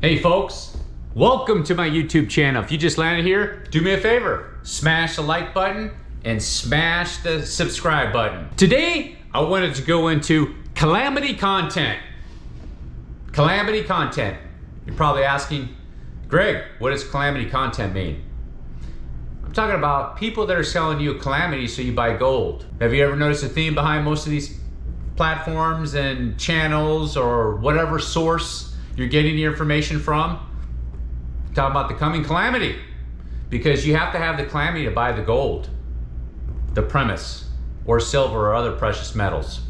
Hey folks, welcome to my YouTube channel. If you just landed here, do me a favor, smash the like button and smash the subscribe button. Today, I wanted to go into Calamity Content. Calamity Content. You're probably asking, Greg, what does Calamity Content mean? I'm talking about people that are selling you a calamity so you buy gold. Have you ever noticed a theme behind most of these platforms and channels or whatever source you're getting your information from? Talking about the coming calamity, because you have to have the calamity to buy the gold, the premise, or silver or other precious metals.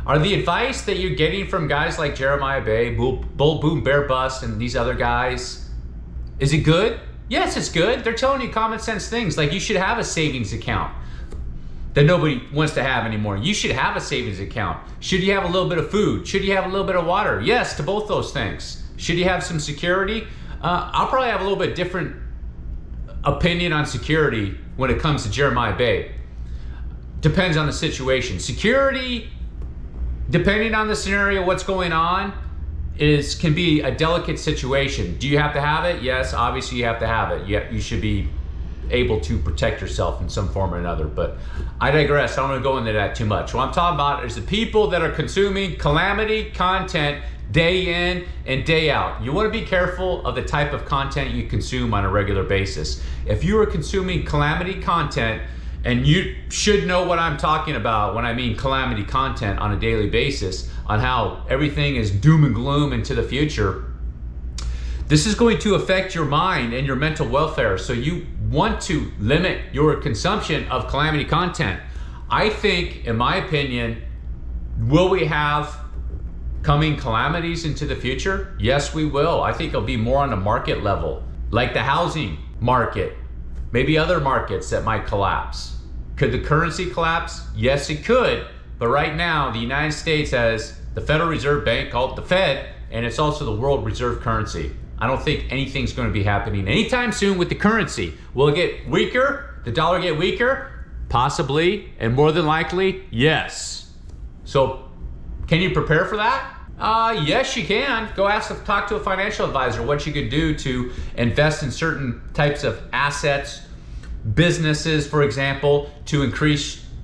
Are the advice that you're getting from guys like Jeremiah Bay, Bull Boom Bear Bust, and these other guys, is it good? Yes, it's good. They're telling you common sense things, like you should have a savings account that nobody wants to have anymore. You should have a savings account. Should you have a little bit of food? Should you have a little bit of water? Yes, to both those things. Should you have some security? I'll probably have a little bit different opinion on security when it comes to Jeremiah Bay. Depends on the situation. Security, depending on the scenario, what's going on, can be a delicate situation. Do you have to have it? Yes, obviously you have to have it. You should be able to protect yourself in some form or another, but I digress. I don't want to go into that too much. What I'm talking about is the people that are consuming calamity content day in and day out. You want to be careful of the type of content you consume on a regular basis. If you are consuming calamity content, and you should know what I'm talking about when I mean calamity content on a daily basis, on how everything is doom and gloom into the future, this is going to affect your mind and your mental welfare. So you want to limit your consumption of calamity content. I think, in my opinion, will we have coming calamities into the future? Yes, we will. I think it'll be more on a market level, like the housing market, maybe other markets that might collapse. Could the currency collapse? Yes, it could. But right now, the United States has the Federal Reserve Bank, called the Fed, and it's also the world reserve currency. I don't think anything's going to be happening anytime soon with the currency. Will it get weaker? The dollar get weaker? Possibly, and more than likely, yes. So, can you prepare for that? Yes, you can. Go talk to a financial advisor what you could do to invest in certain types of assets, businesses, for example, to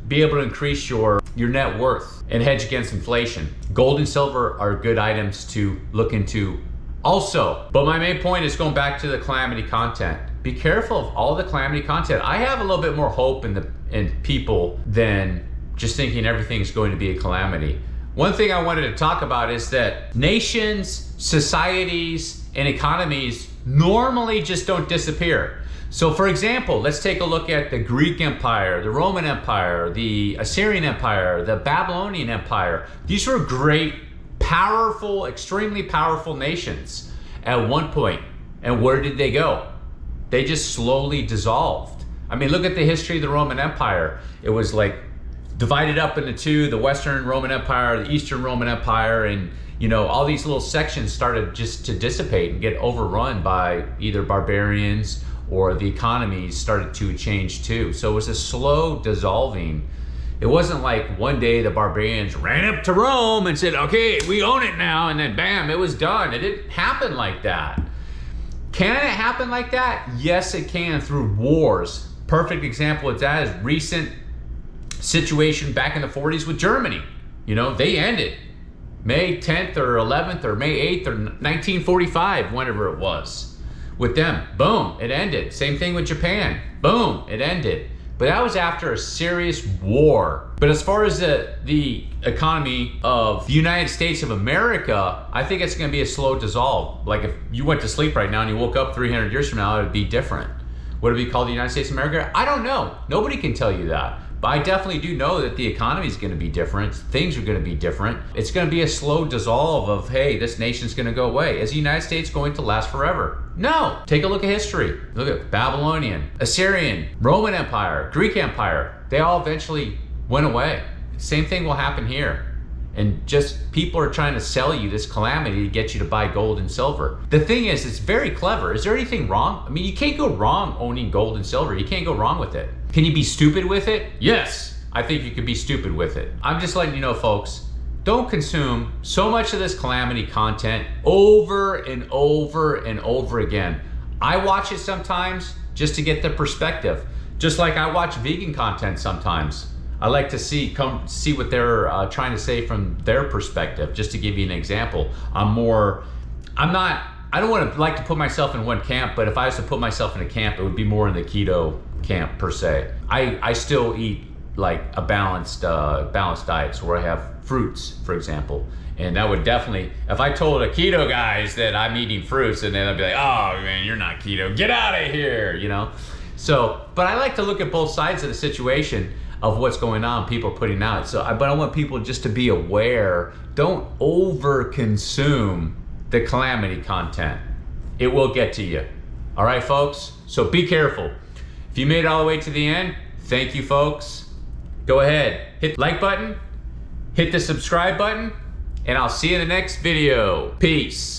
be able to increase your net worth and hedge against inflation. Gold and silver are good items to look into also. But my main point is going back to the calamity content. Be careful of all the calamity content. I have a little bit more hope in people than just thinking everything is going to be a calamity. One thing I wanted to talk about is that nations, societies, and economies normally just don't disappear. So for example, let's take a look at the Greek Empire, the Roman Empire, the Assyrian Empire, the Babylonian Empire. These were great, powerful, extremely powerful nations at one point. And where did they go? They just slowly dissolved. I mean, look at the history of the Roman Empire. It was like divided up into two, the Western Roman Empire, the Eastern Roman Empire, and all these little sections started just to dissipate and get overrun by either barbarians, or the economies started to change too. So it was a slow dissolving. It wasn't like one day the barbarians ran up to Rome and said, okay, we own it now, and then bam, it was done. It didn't happen like that. Can it happen like that? Yes, it can, through wars. Perfect example of that is recent situation back in the 40s with Germany. They ended May 10th or 11th or May 8th or 1945, whenever it was. With them, boom, it ended. Same thing with Japan, boom, it ended. But that was after a serious war. But as far as the economy of the United States of America, I think it's gonna be a slow dissolve. Like if you went to sleep right now and you woke up 300 years from now, it would be different. Would it be called the United States of America? I don't know. Nobody can tell you that. But I definitely do know that the economy is going to be different. Things are going to be different. It's going to be a slow dissolve of, hey, this nation's going to go away. Is the United States going to last forever? No. Take a look at history. Look at Babylonian, Assyrian, Roman Empire, Greek Empire. They all eventually went away. Same thing will happen here. And just people are trying to sell you this calamity to get you to buy gold and silver. The thing is, it's very clever. Is there anything wrong? I mean, you can't go wrong owning gold and silver. You can't go wrong with it. Can you be stupid with it? Yes, I think you could be stupid with it. I'm just letting you know, folks, don't consume so much of this Calamity content over and over and over again. I watch it sometimes just to get the perspective. Just like I watch vegan content sometimes. I like to see what they're trying to say from their perspective, just to give you an example. I don't want to like to put myself in one camp, but if I was to put myself in a camp, it would be more in the keto camp per se. I still eat like a balanced diet, so where I have fruits, for example. And that would definitely, if I told a keto guys that I'm eating fruits, and then I'd be like, oh man, you're not keto, get out of here, you know? So, but I like to look at both sides of the situation of what's going on, people are putting out. But I want people just to be aware, don't over consume the Calamity content. It will get to you. All right, folks? So be careful. If you made it all the way to the end, thank you, folks. Go ahead, hit the like button, hit the subscribe button, and I'll see you in the next video. Peace.